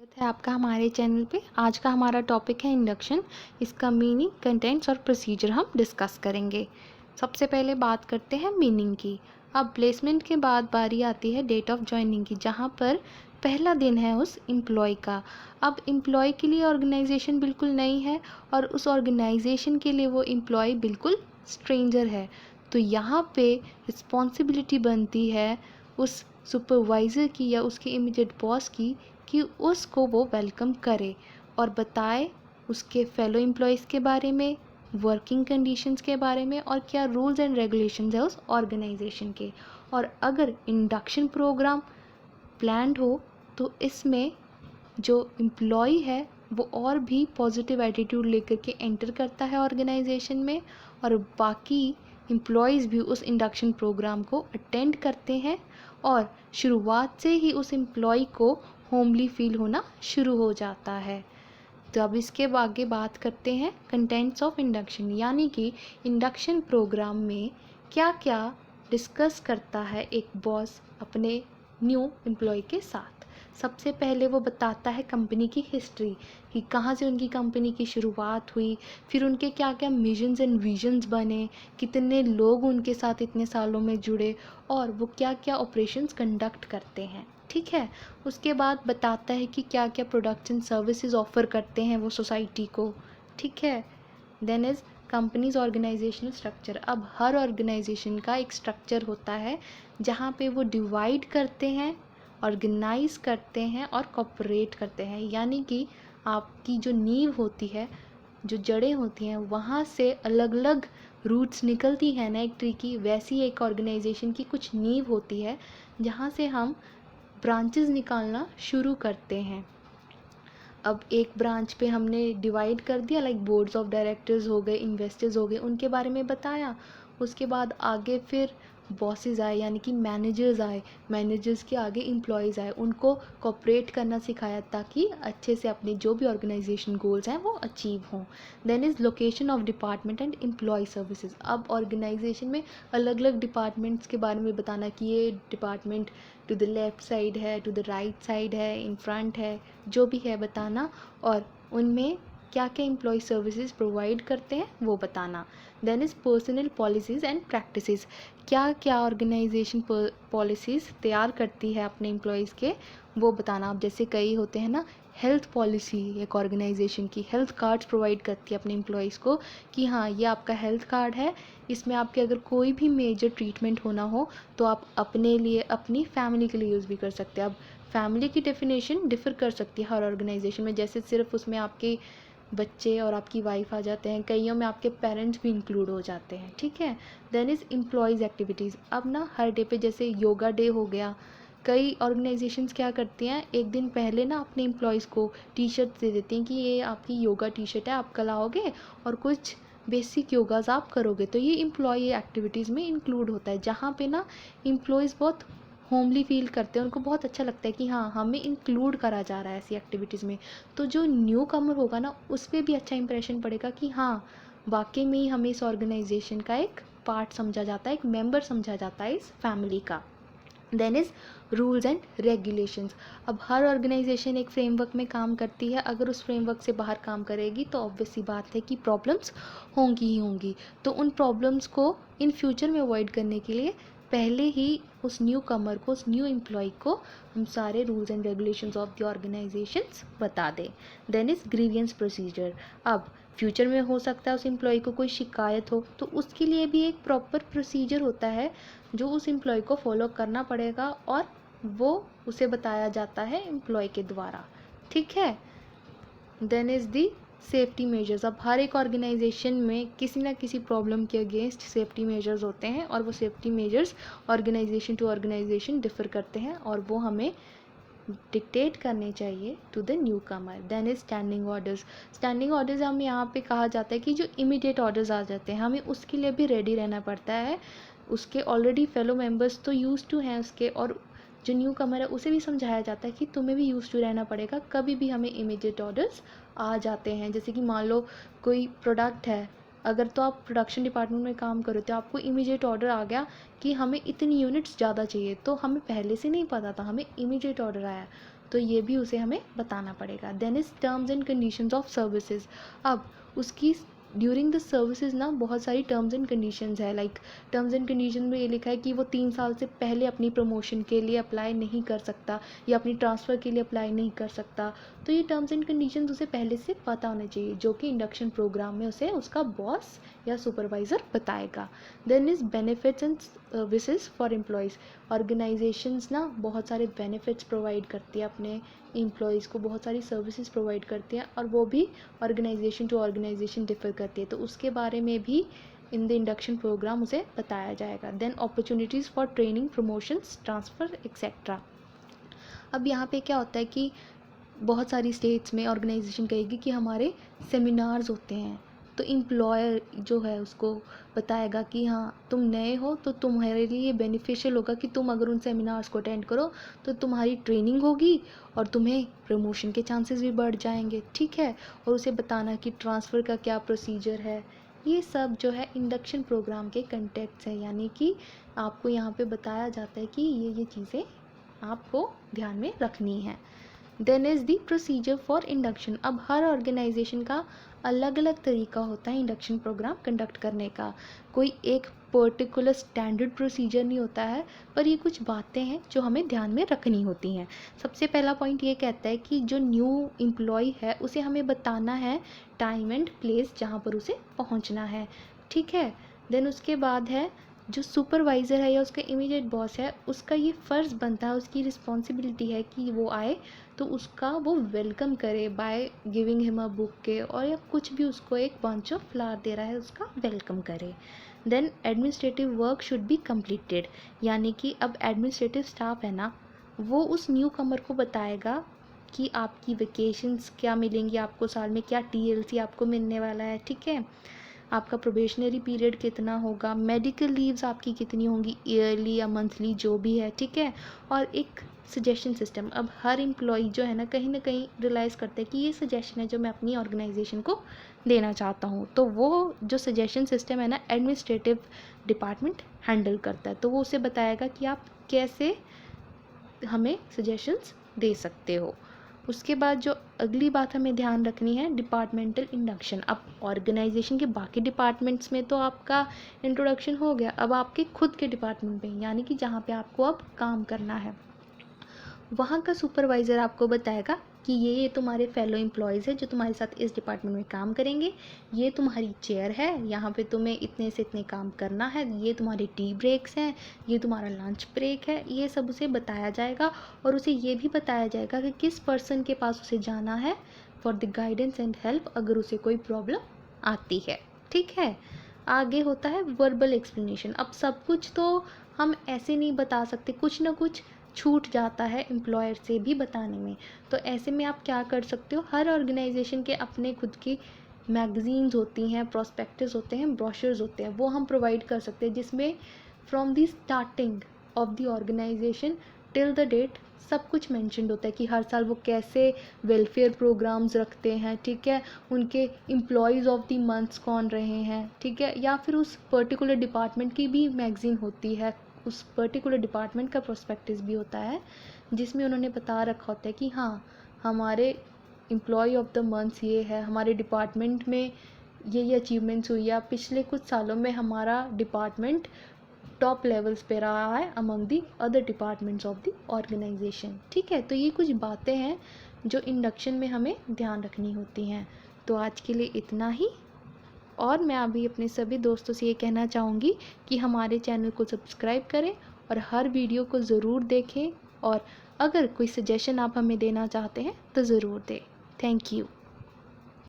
स्वागत है आपका हमारे चैनल पे। आज का हमारा टॉपिक है इंडक्शन। इसका मीनिंग, कंटेंट्स और प्रोसीजर हम डिस्कस करेंगे। सबसे पहले बात करते हैं मीनिंग की। अब प्लेसमेंट के बाद बारी आती है डेट ऑफ ज्वाइनिंग की, जहाँ पर पहला दिन है उस एम्प्लॉय का। अब एम्प्लॉय के लिए ऑर्गेनाइजेशन बिल्कुल नई है और उस ऑर्गेनाइजेशन के लिए वो एम्प्लॉय बिल्कुल स्ट्रेंजर है। तो यहाँ पे रिस्पॉन्सिबिलिटी बनती है उस सुपरवाइज़र की या उसके इमीडिएट बॉस की कि उसको वो वेलकम करे और बताए उसके फेलो एम्प्लॉयज़ के बारे में, वर्किंग कंडीशंस के बारे में और क्या रूल्स एंड रेगुलेशंस है उस ऑर्गेनाइजेशन के। और अगर इंडक्शन प्रोग्राम प्लान्ड हो तो इसमें जो एम्प्लॉय है वो और भी पॉजिटिव एटीट्यूड लेकर के एंटर करता है ऑर्गेनाइजेशन में, और बाकी एम्प्लॉयज़ भी उस इंडक्शन प्रोग्राम को अटेंड करते हैं और शुरुआत से ही उस एम्प्लॉय को होमली फील होना शुरू हो जाता है। तो अब इसके आगे बात करते हैं कंटेंट्स ऑफ इंडक्शन, यानी कि इंडक्शन प्रोग्राम में क्या क्या डिस्कस करता है एक बॉस अपने न्यू एम्प्लॉय के साथ। सबसे पहले वो बताता है कंपनी की हिस्ट्री, कि कहाँ से उनकी कंपनी की शुरुआत हुई, फिर उनके क्या क्या मिशंस एंड विजन्स बने, कितने लोग उनके साथ इतने सालों में जुड़े और वो क्या क्या ऑपरेशंस कंडक्ट करते हैं। ठीक है, उसके बाद बताता है कि क्या क्या प्रोडक्ट्स एंड सर्विसेज ऑफ़र करते हैं वो सोसाइटी को। ठीक है, then is company's organisational structure. अब हर ऑर्गेनाइजेशन का एक स्ट्रक्चर होता है जहाँ पे वो डिवाइड करते हैं, ऑर्गेनाइज करते हैं और कॉपरेट करते हैं। यानी कि आपकी जो नींव होती है, जो जड़ें होती हैं, वहाँ से अलग अलग रूट्स निकलती हैं ना एक ट्री की, वैसी एक ऑर्गेनाइजेशन की कुछ नींव होती है जहाँ से हम ब्रांचेस निकालना शुरू करते हैं। अब एक ब्रांच पे हमने डिवाइड कर दिया, लाइक बोर्ड्स ऑफ डायरेक्टर्स हो गए, इन्वेस्टर्स हो गए, उनके बारे में बताया। उसके बाद आगे फिर बॉसेस आए, यानी कि मैनेजर्स आए, मैनेजर्स के आगे एम्प्लॉयज़ आए, उनको कोऑपरेट करना सिखाया ताकि अच्छे से अपने जो भी ऑर्गेनाइजेशन गोल्स हैं वो अचीव हों। Then is location of department and employ services. अब ऑर्गेनाइजेशन में अलग अलग डिपार्टमेंट्स के बारे में बताना कि ये department to the left side है, टू द राइट साइड है, इन फ्रंट है, जो भी है बताना, और उनमें क्या क्या एम्प्लॉय सर्विसेज प्रोवाइड करते हैं वो बताना। Then is personal policies and practices, क्या क्या ऑर्गेनाइजेशन पॉलिसीज़ तैयार करती है अपने एम्प्लॉयज़ के वो बताना। अब जैसे कई होते हैं ना, हेल्थ पॉलिसी एक ऑर्गेनाइजेशन की हेल्थ कार्ड्स प्रोवाइड करती है अपने एम्प्लॉयज़ को कि हाँ ये आपका हेल्थ कार्ड है, इसमें आपके अगर कोई भी मेजर ट्रीटमेंट होना हो तो आप अपने लिए, अपनी फैमिली के लिए यूज़ भी कर सकते हैं। अब फैमिली की डेफिनेशन डिफ़र कर सकती है हर ऑर्गेनाइजेशन में, जैसे सिर्फ उसमें आपके बच्चे और आपकी वाइफ आ जाते हैं, कईयों में आपके पेरेंट्स भी इंक्लूड हो जाते हैं। ठीक है, देन इज़ एम्प्लॉयज़ एक्टिविटीज़। अब ना हर डे पे, जैसे योगा डे हो गया, कई ऑर्गेनाइजेशंस क्या करती हैं, एक दिन पहले ना अपने एम्प्लॉयज़ को टी शर्ट दे देती हैं कि ये आपकी योगा टी शर्ट है, आप कल आओगे और कुछ बेसिक योगाज आप करोगे। तो ये एम्प्लॉय एक्टिविटीज़ में इंक्लूड होता है, जहाँ पे ना एम्प्लॉयज़ बहुत होमली फील करते हैं, उनको बहुत अच्छा लगता है कि हाँ हमें इंक्लूड करा जा रहा है ऐसी एक्टिविटीज़ में। तो जो न्यू कमर होगा ना, उस पर भी अच्छा इंप्रेशन पड़ेगा कि हाँ वाकई में ही हमें इस ऑर्गेनाइजेशन का एक पार्ट समझा जाता है, एक मेंबर समझा जाता है इस फैमिली का। Then is rules and regulations. अब हर ऑर्गेनाइजेशन एक फ्रेमवर्क में काम करती है, अगर उस फ्रेमवर्क से बाहर काम करेगी तो ऑब्वियस सी बात है कि प्रॉब्लम्स होंगी ही होंगी। तो उन प्रॉब्लम्स को इन फ्यूचर में अवॉइड करने के लिए पहले ही उस न्यू कमर को, उस न्यू एम्प्लॉय को हम सारे rules and regulations of the organisations बता दें। Then is grievance procedure. अब फ्यूचर में हो सकता है उस एम्प्लॉय को कोई शिकायत हो, तो उसके लिए भी एक प्रॉपर प्रोसीजर होता है जो उस एम्प्लॉय को फॉलो करना पड़ेगा और वो उसे बताया जाता है एम्प्लॉय के द्वारा। ठीक है, then is the safety measures. अब हर एक ऑर्गेनाइजेशन में किसी ना किसी प्रॉब्लम के अगेंस्ट सेफ्टी मेजर्स होते हैं और वो safety measures organisation to organisation differ करते हैं और वो हमें डिक्टेट करने चाहिए to the new comer. Then is standing orders. Standing orders हमें यहाँ पे कहा जाता है कि जो इमीडिएट ऑर्डर्स आ जाते हैं हमें उसके लिए भी रेडी रहना पड़ता है। उसके ऑलरेडी फेलो मेंबर्स तो यूज़ टू हैं उसके, और जो न्यू कमर है उसे भी समझाया जाता है कि तुम्हें भी यूज़ टू रहना पड़ेगा, कभी भी हमें इमीडिएट ऑर्डर्स आ जाते हैं। जैसे कि मान लो कोई प्रोडक्ट है, अगर तो आप प्रोडक्शन डिपार्टमेंट में काम करो तो आपको इमीडिएट ऑर्डर आ गया कि हमें इतनी यूनिट्स ज़्यादा चाहिए, तो हमें पहले से नहीं पता था, हमें इमीडिएट ऑर्डर आया, तो ये भी उसे हमें बताना पड़ेगा। Then is terms and conditions of services. अब उसकी ड्यूरिंग द सर्विसेज ना बहुत सारी टर्म्स एंड कंडीशंस है। लाइक टर्म्स एंड कंडीशन में ये लिखा है कि वो 3 साल से पहले अपनी प्रमोशन के लिए अप्लाई नहीं कर सकता या अपनी ट्रांसफ़र के लिए अप्लाई नहीं कर सकता। तो ये टर्म्स एंड कंडीशंस उसे पहले से पता होने चाहिए, जो कि इंडक्शन प्रोग्राम में उसे उसका बॉस या सुपरवाइज़र बताएगा। Then is benefits and services for employees. Organisations ना बहुत सारे बेनिफिट्स प्रोवाइड करती है अपने एम्प्लॉयज़ को, बहुत सारी सर्विसेज प्रोवाइड करती हैं, और वो भी ऑर्गेनाइजेशन टू ऑर्गेनाइजेशन डिफर करती है। तो उसके बारे में भी इन द इंडक्शन प्रोग्राम उसे बताया जाएगा। Then opportunities for training, promotions, transfer etcetera. अब यहाँ पे क्या होता है कि बहुत सारी स्टेट्स में ऑर्गेनाइजेशन कहेगी कि हमारे सेमिनार्स होते हैं, तो एम्प्लॉयर जो है उसको बताएगा कि हाँ तुम नए हो तो तुम्हारे लिए बेनिफिशियल होगा कि तुम अगर उन सेमिनार्स को अटेंड करो तो तुम्हारी ट्रेनिंग होगी और तुम्हें प्रमोशन के चांसेस भी बढ़ जाएंगे, ठीक है। और उसे बताना कि ट्रांसफ़र का क्या प्रोसीजर है। ये सब जो है इंडक्शन प्रोग्राम के कंटेक्ट्स है, यानी कि आपको यहाँ पे बताया जाता है कि ये चीज़ें आपको ध्यान में रखनी है। Then is the procedure for induction. अब हर ऑर्गेनाइजेशन का अलग अलग तरीका होता है इंडक्शन प्रोग्राम कंडक्ट करने का। कोई एक पर्टिकुलर स्टैंडर्ड प्रोसीजर नहीं होता है, पर ये कुछ बातें हैं जो हमें ध्यान में रखनी होती हैं। सबसे पहला पॉइंट ये कहता है कि जो न्यू एम्प्लॉय है उसे हमें बताना है टाइम एंड प्लेस जहाँ पर उसे पहुँचना है, ठीक है। देन उसके बाद है जो सुपरवाइज़र है या उसका इमीडिएट बॉस है, उसका ये फ़र्ज़ बनता है, उसकी रिस्पॉन्सिबिलिटी है कि वो आए तो उसका वो वेलकम करे by giving him a book के, और या कुछ भी उसको एक बंच ऑफ फ्लावर दे रहा है उसका वेलकम करे। Then administrative work should be completed, यानी कि अब एडमिनिस्ट्रेटिव स्टाफ है ना, वो उस न्यू कमर को बताएगा कि आपकी वेकेशंस क्या मिलेंगी आपको, साल में क्या TLC आपको मिलने वाला है, ठीक है। आपका प्रोबेशनरी पीरियड कितना होगा, मेडिकल लीव्स आपकी कितनी होंगी, ईयरली या मंथली जो भी है, ठीक है। और एक सजेशन सिस्टम। अब हर एम्प्लॉई जो है ना कहीं रियलाइज़ करता है कि ये सजेशन है जो मैं अपनी ऑर्गेनाइजेशन को देना चाहता हूँ, तो वो जो सजेशन सिस्टम है ना एडमिनिस्ट्रेटिव डिपार्टमेंट हैंडल करता है। तो वो उसे बताएगा कि आप कैसे हमें सजेशंस दे सकते हो। उसके बाद जो अगली बात हमें ध्यान रखनी है डिपार्टमेंटल इंडक्शन। अब ऑर्गेनाइजेशन के बाकी डिपार्टमेंट्स में तो आपका इंट्रोडक्शन हो गया, अब आपके खुद के डिपार्टमेंट में, यानी कि जहाँ पे आपको अब काम करना है, वहाँ का सुपरवाइज़र आपको बताएगा कि ये तुम्हारे फेलो एम्प्लॉयज़ है जो तुम्हारे साथ इस डिपार्टमेंट में काम करेंगे, ये तुम्हारी चेयर है, यहाँ पे तुम्हें इतने से इतने काम करना है, ये तुम्हारे टी ब्रेक्स हैं, ये तुम्हारा लंच ब्रेक है, ये सब उसे बताया जाएगा। और उसे ये भी बताया जाएगा कि किस पर्सन के पास उसे जाना है for the guidance and help अगर उसे कोई प्रॉब्लम आती है, ठीक है। आगे होता है वर्बल एक्सप्लेनेशन। अब सब कुछ तो हम ऐसे नहीं बता सकते, कुछ ना कुछ छूट जाता है एम्प्लॉयर से भी बताने में। तो ऐसे में आप क्या कर सकते हो, हर ऑर्गेनाइजेशन के अपने खुद की मैगजीन्स होती हैं, प्रोस्पेक्टस होते हैं, ब्रोशर्स होते हैं, वो हम प्रोवाइड कर सकते हैं, जिसमें from the starting of the organisation till the date सब कुछ मेंशन्ड होता है कि हर साल वो कैसे वेलफेयर प्रोग्राम्स रखते हैं, ठीक है, उनके एम्प्लॉयज़ ऑफ द मंथ्स कौन रहे हैं, ठीक है। या फिर उस पर्टिकुलर डिपार्टमेंट की भी मैगज़ीन होती है, उस पर्टिकुलर डिपार्टमेंट का प्रोस्पेक्टस भी होता है, जिसमें उन्होंने बता रखा होता है कि हाँ हमारे एम्प्लॉय ऑफ द मंथ्स ये है, हमारे डिपार्टमेंट में ये अचीवमेंट्स हुई है, पिछले कुछ सालों में हमारा डिपार्टमेंट टॉप लेवल्स पे रहा है among the other departments of the organisation, ठीक है। तो ये कुछ बातें हैं जो इंडक्शन में हमें ध्यान रखनी होती हैं। तो आज के लिए इतना ही, और मैं अभी अपने सभी दोस्तों से ये कहना चाहूँगी कि हमारे चैनल को सब्सक्राइब करें और हर वीडियो को ज़रूर देखें, और अगर कोई सजेशन आप हमें देना चाहते हैं तो ज़रूर दें। Thank you.